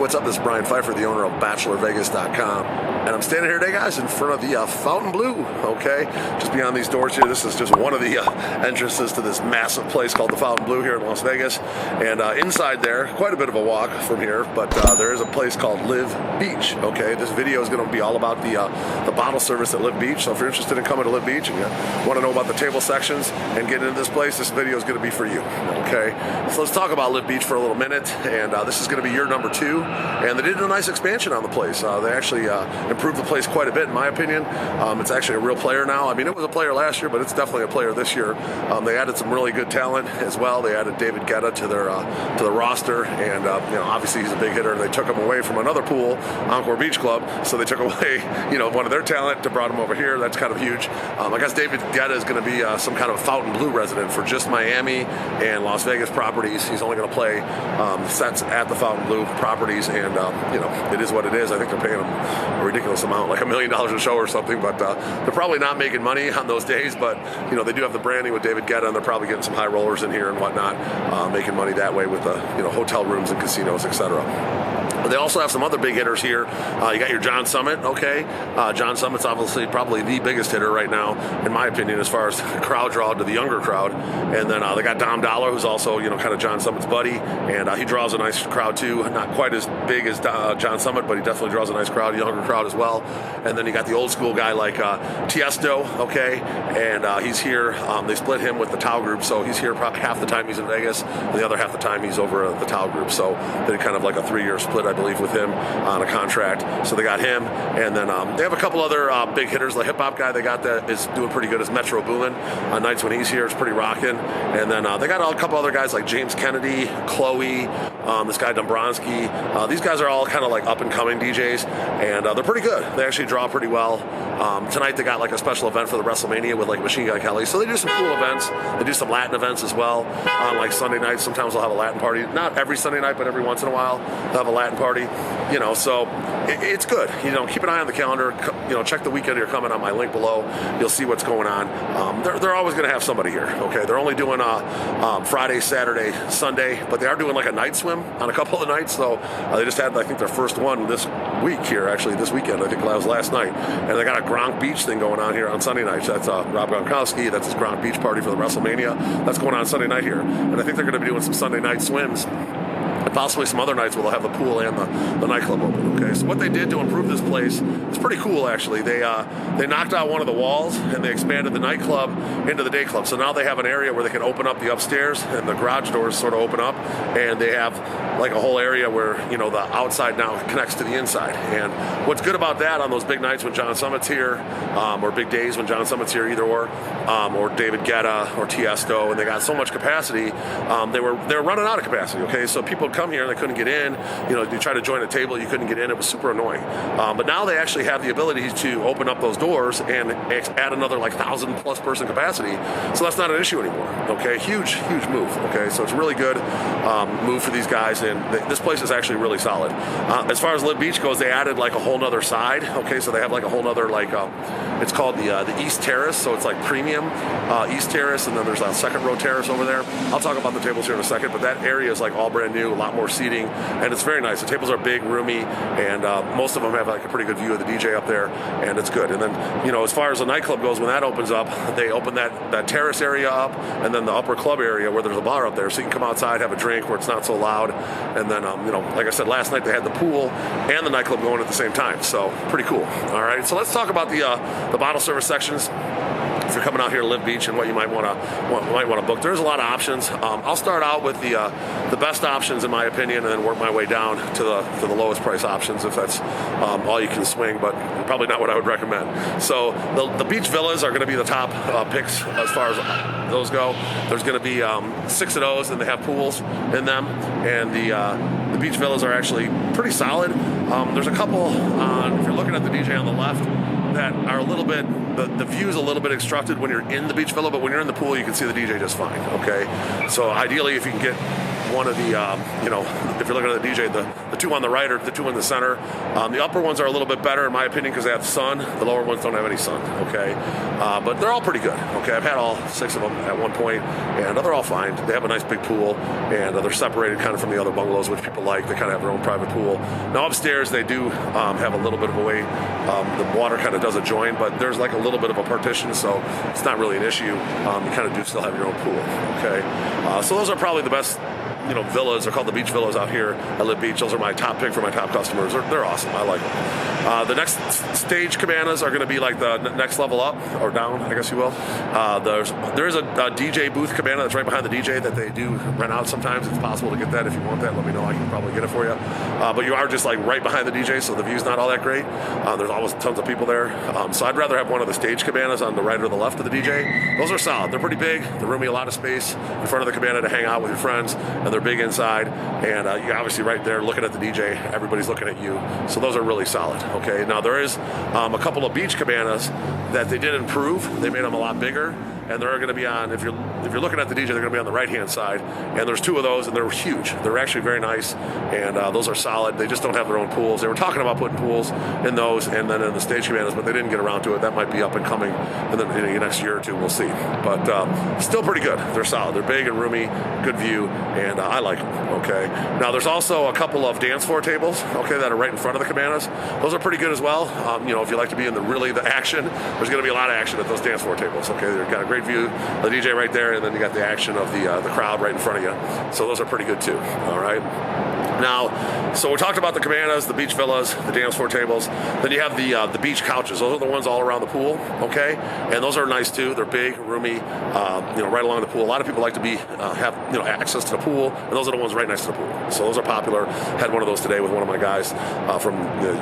what's up? This is Brian Pfeiffer, the owner of BachelorVegas.com. And I'm standing here today, guys, in front of the Fontainebleau, okay? Just beyond these doors here, this is just one of the entrances to this massive place called the Fontainebleau here in Las Vegas. And inside there, quite a bit of a walk from here, but there is a place called LIV Beach, okay? This video is going to be all about the bottle service at LIV Beach. So if you're interested in coming to LIV Beach and you want to know about the table sections and getting into this place, this video is going to be for you, okay? So let's talk about LIV Beach for a little minute. And this is going to be year number 2. And they did a nice expansion on the place. They actually improved the place quite a bit, in my opinion. It's actually a real player now. I mean, it was a player last year, but it's definitely a player this year. They added some really good talent as well. They added David Guetta to the roster, and obviously he's a big hitter. They took him away from another pool, Encore Beach Club, so they took away one of their talent to brought him over here. That's kind of huge. I guess David Guetta is going to be some kind of Fontainebleau resident for just Miami and Las Vegas properties. He's only going to play sets at the Fontainebleau properties, and it is what it is. I think they're paying him a ridiculous amount, like $1 million a show or something, but they're probably not making money on those days, but they do have the branding with David Guetta, and they're probably getting some high rollers in here and whatnot, making money that way with the hotel rooms and casinos, etc. But they also have some other big hitters here. You got your John Summit, okay? John Summit's obviously probably the biggest hitter right now, in my opinion, as far as crowd draw to the younger crowd. And then they got Dom Dollar, who's also, kind of John Summit's buddy, and he draws a nice crowd too. Not quite as big as John Summit, but he definitely draws a nice crowd, a younger crowd as well. And then you got the old school guy like Tiesto, okay? And he's here. They split him with the Tao group, so he's here probably half the time he's in Vegas, and the other half the time he's over at the Tao group. So they did kind of like a 3-year split, I believe, with him on a contract. So they got him, and then they have a couple other big hitters. The hip hop guy they got that is doing pretty good is Metro Boomin. On nights when he's here, it's pretty rocking. And then they got a couple other guys like James Kennedy, Chloe, this guy Dombrowski. These guys are all kind of like up and coming DJs, and they're pretty good. They actually draw pretty well. Tonight they got like a special event for the WrestleMania with like Machine Gun Kelly. So they do some cool events. They do some Latin events as well. On like Sunday nights, sometimes they'll have a Latin party. Not every Sunday night, but every once in a while they'll have a Latin party. So it's good. Keep an eye on the calendar. Check the weekend you're coming on my link below. You'll see what's going on. They're always going to have somebody here. Okay, they're only doing Friday, Saturday, Sunday, but they are doing like a night swim on a couple of the nights. So they just had, I think, their first one this week here. Actually, this weekend. I think that was last night. And they got a Gronk Beach thing going on here on Sunday nights. That's Rob Gronkowski. That's his Gronk Beach party for the WrestleMania. That's going on Sunday night here. And I think they're going to be doing some Sunday night swims. And possibly some other nights where they'll have the pool and the nightclub open. Okay, so what they did to improve this place is pretty cool, actually. They knocked out one of the walls and they expanded the nightclub into the day club. So now they have an area where they can open up the upstairs and the garage doors sort of open up, and they have like a whole area where the outside now connects to the inside. And what's good about that on those big nights when John Summit's here, or big days when John Summit's here, either or David Guetta or Tiesto, and they got so much capacity, they were running out of capacity. Okay, so people would come here and they couldn't get in. You try to join a table, you couldn't get in. It was super annoying. But now they actually have the ability to open up those doors and add another like 1,000+ person capacity. So that's not an issue anymore. Okay, huge move. Okay, so it's a really good move for these guys, and this place is actually really solid. As far as LIV Beach goes, they added like a whole nother side. Okay, so they have like a whole nother it's called the East Terrace. So it's like premium East Terrace, and then there's a second row terrace over there. I'll talk about the tables here in a second, but that area is like all brand new, a lot more seating, and it's very nice. The tables are big, roomy, and most of them have like a pretty good view of the DJ up there, and it's good. And then as far as the nightclub goes, when that opens up, they open that terrace area up, and then the upper club area where there's a bar up there, so you can come outside, have a drink where it's not so loud. And then like I said, last night they had the pool and the nightclub going at the same time, so pretty cool. All right, so let's talk about the bottle service sections. If you're coming out here to LIV Beach and what you might want to book, there's a lot of options. I'll start out with the best options in my opinion, and then work my way down to the lowest price options if that's all you can swing, but probably not what I would recommend. So the beach villas are going to be the top picks as far as those go. There's going to be 6 of those, and they have pools in them, and the beach villas are actually pretty solid. There's a couple if you're looking at the DJ on the left that are a little bit, the view's a little bit obstructed when you're in the beach villa, but when you're in the pool, you can see the DJ just fine, okay? So ideally, if you can get one of the, if you're looking at the DJ, the two on the right or the two in the center. The upper ones are a little bit better in my opinion because they have sun. The lower ones don't have any sun, okay? But they're all pretty good, okay? I've had all 6 of them at one point, and they're all fine. They have a nice big pool, and they're separated kind of from the other bungalows, which people like. They kind of have their own private pool. Now upstairs, they do have a little bit of a way. The water kind of doesn't join, but there's like a little bit of a partition, so it's not really an issue. You kind of do still have your own pool, okay? So those are probably the best, villas. They're called the beach villas out here at LIV Beach. Those are my top pick for my top customers. They're awesome. I like them. The next stage cabanas are going to be like the next level up or down, I guess you will. There is a DJ booth cabana that's right behind the DJ that they do rent out sometimes. It's possible to get that. If you want that, let me know. I can probably get it for you. But you are just like right behind the DJ, so the view's not all that great. There's always tons of people there. So I'd rather have one of the stage cabanas on the right or the left of the DJ. Those are solid. They're pretty big. They're roomy, a lot of space in front of the cabana to hang out with your friends, and they're big inside. And you're obviously right there looking at the DJ. Everybody's looking at you. So those are really solid. Okay. Now there is a couple of beach cabanas that they did improve. They made them a lot bigger. And they're going to be on, if you're looking at the DJ, they're going to be on the right-hand side. And there's 2 of those, and they're huge. They're actually very nice, and those are solid. They just don't have their own pools. They were talking about putting pools in those and then in the stage cabanas, but they didn't get around to it. That might be up and coming in the next year or 2. We'll see. But still pretty good. They're solid. They're big and roomy, good view, and I like them. Okay. Now there's also a couple of dance floor tables, okay, that are right in front of the cabanas. Those are pretty good as well. If you like to be in the action, there's going to be a lot of action at those dance floor tables. Okay, they've got a great view, the DJ right there, and then you got the action of the crowd right in front of you. So those are pretty good too. All right. Now, so we talked about the cabanas, the beach villas, the dance floor tables. Then you have the beach couches. Those are the ones all around the pool, okay? And those are nice too. They're big, roomy, right along the pool. A lot of people like to have access to the pool, and those are the ones right next to the pool. So those are popular. Had one of those today with one of my guys from the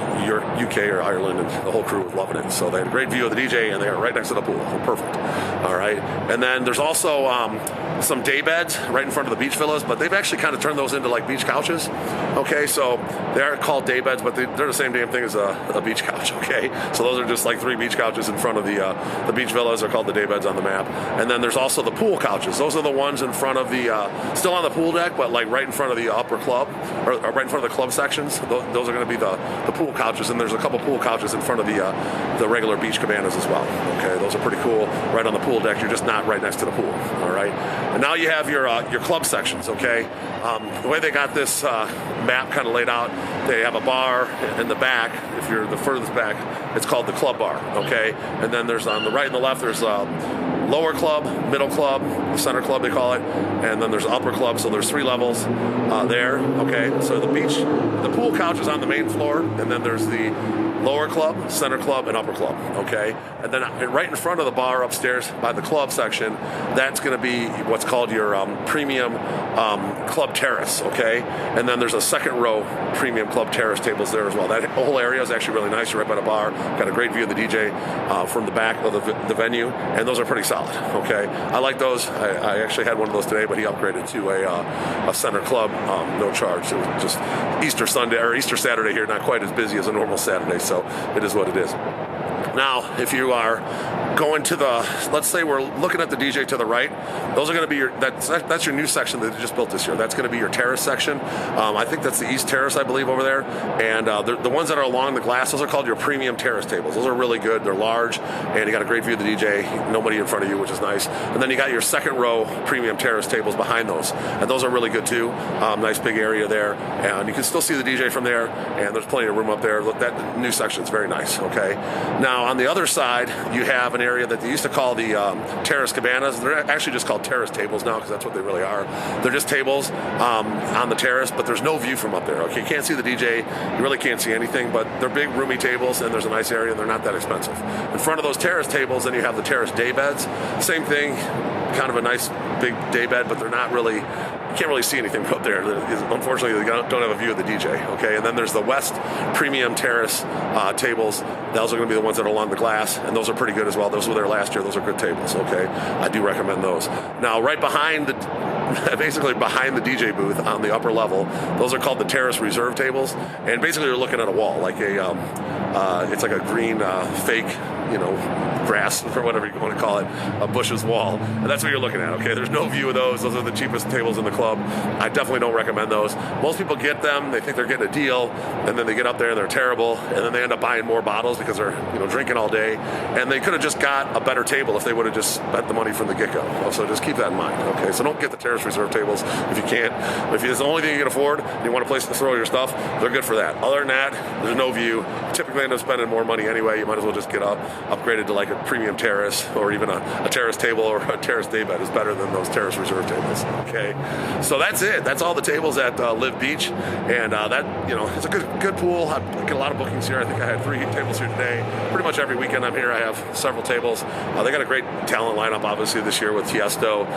UK or Ireland, and the whole crew was loving it. So they had a great view of the DJ, and they are right next to the pool. They're perfect. All right. And then there's also some day beds right in front of the beach villas, but they've actually kind of turned those into like beach couches. Okay, so they're called day beds, but they're the same damn thing as a beach couch. Okay, so those are just like 3 beach couches in front of the beach villas. They're called the day beds on the map. And then there's also the pool couches. Those are the ones in front of the still on the pool deck, but like right in front of the upper club or right in front of the club sections. Those are going to be the pool couches, and there's a couple pool couches in front of the regular beach cabanas as well. Okay, those are pretty cool. Right on the pool deck, you're just not right next to the pool. All right, and now you have your club sections. Okay, the way they got this map kind of laid out, they have a bar in the back. If you're the furthest back, it's called the club bar. Okay, and then there's on the right and the left, there's lower club, middle club, center club they call it, and then there's upper club. So there's 3 levels there. Okay, so the pool couch is on the main floor, and then there's the lower club, center club, and upper club. Okay, and then right in front of the bar upstairs by the club section, that's going to be what's called your premium club terrace. Okay, and then there's a second row premium club terrace tables there as well. That whole area is actually really nice. You're right by the bar. Got a great view of the DJ from the back of the venue, and those are pretty solid. Okay, I like those. I actually had one of those today, but he upgraded to a center club, no charge. It was just Easter Sunday or Easter Saturday here, not quite as busy as a normal Saturday, so it is what it is. Now, if you are going to let's say we're looking at the DJ to the right, those are going to be that's your new section that they just built this year. That's going to be your Terrace section. I think that's the East Terrace, I believe, over there. And the ones that are along the glass, those are called your premium terrace tables. Those are really good. They're large, and you got a great view of the DJ, nobody in front of you, which is nice. And then you got your second row premium terrace tables behind those, and those are really good too. Nice big area there, and you can still see the DJ from there, and there's plenty of room up there. Look, that new section is very nice. Okay, now on the other side, you have an area that they used to call the Terrace Cabanas. They're actually just called terrace tables now because that's what they really are. They're just tables on the terrace, but there's no view from up there. Okay, you can't see the DJ. You really can't see anything, but they're big, roomy tables, and there's a nice area, and they're not that expensive. In front of those terrace tables, then you have the terrace day beds. Same thing, kind of a nice big day bed, but they're not really, you can't really see anything up there. Unfortunately, they don't have a view of the DJ. Okay, and then there's the West Premium Terrace tables. Those are going to be the ones that are along the glass, and those are pretty good as well. Those were there last year. Those are good tables. Okay, I do recommend those. Now, right behind basically behind the DJ booth on the upper level. Those are called the Terrace Reserve tables, and basically you're looking at a wall, like it's like a green fake, grass or whatever you want to call it, a Bush's wall, and that's what you're looking at. Okay, there's no view of those. Those are the cheapest tables in the club. I definitely don't recommend those. Most people get them, they think they're getting a deal, and then they get up there and they're terrible, and then they end up buying more bottles because they're drinking all day, and they could have just got a better table if they would have just spent the money from the get-go. So just keep that in mind. Okay, so don't get the Terrace Reserve tables if you can't. If it's the only thing you can afford and you want a place to throw your stuff, they're good for that. Other than that, there's no view. You typically end up spending more money anyway. You might as well just get upgraded to like a premium terrace, or even a terrace table or a terrace daybed is better than those Terrace Reserve tables. Okay, so that's it. That's all the tables at LIV Beach, and it's a good pool. I get a lot of bookings here. I think I had 3 tables here today. Pretty much every weekend I'm here, I have several tables. They got a great talent lineup, obviously, this year with Tiesto,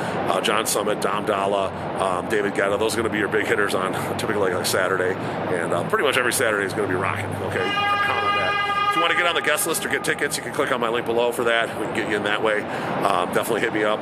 John Summit, Dom Dalla, David Guetta. Those are going to be your big hitters on typically like Saturday, and pretty much every Saturday is going to be rocking. Okay, count on that. If you want to get on the guest list or get tickets, you can click on my link below for that. We can get you in that way. Definitely hit me up.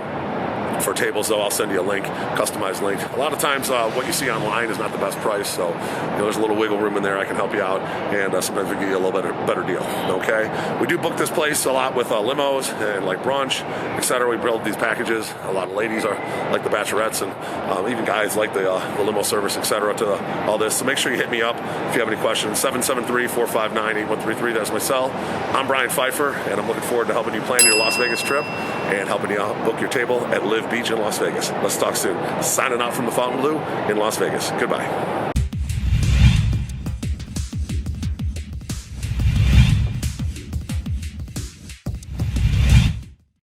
For tables, though, I'll send you a link, customized link. A lot of times, what you see online is not the best price, so there's a little wiggle room in there. I can help you out, and sometimes we give you a little better deal. Okay, we do book this place a lot with limos and like brunch, etc. We build these packages. A lot of ladies are like the bachelorettes, and even guys like the limo service, etc. To all this. So make sure you hit me up if you have any questions. 773-459-8133. That's my cell. I'm Brian Pfeiffer, and I'm looking forward to helping you plan your Las Vegas trip and helping you book your table at LIV Beach in Las Vegas. Let's talk soon. Signing out from the Fontainebleau in Las Vegas. Goodbye.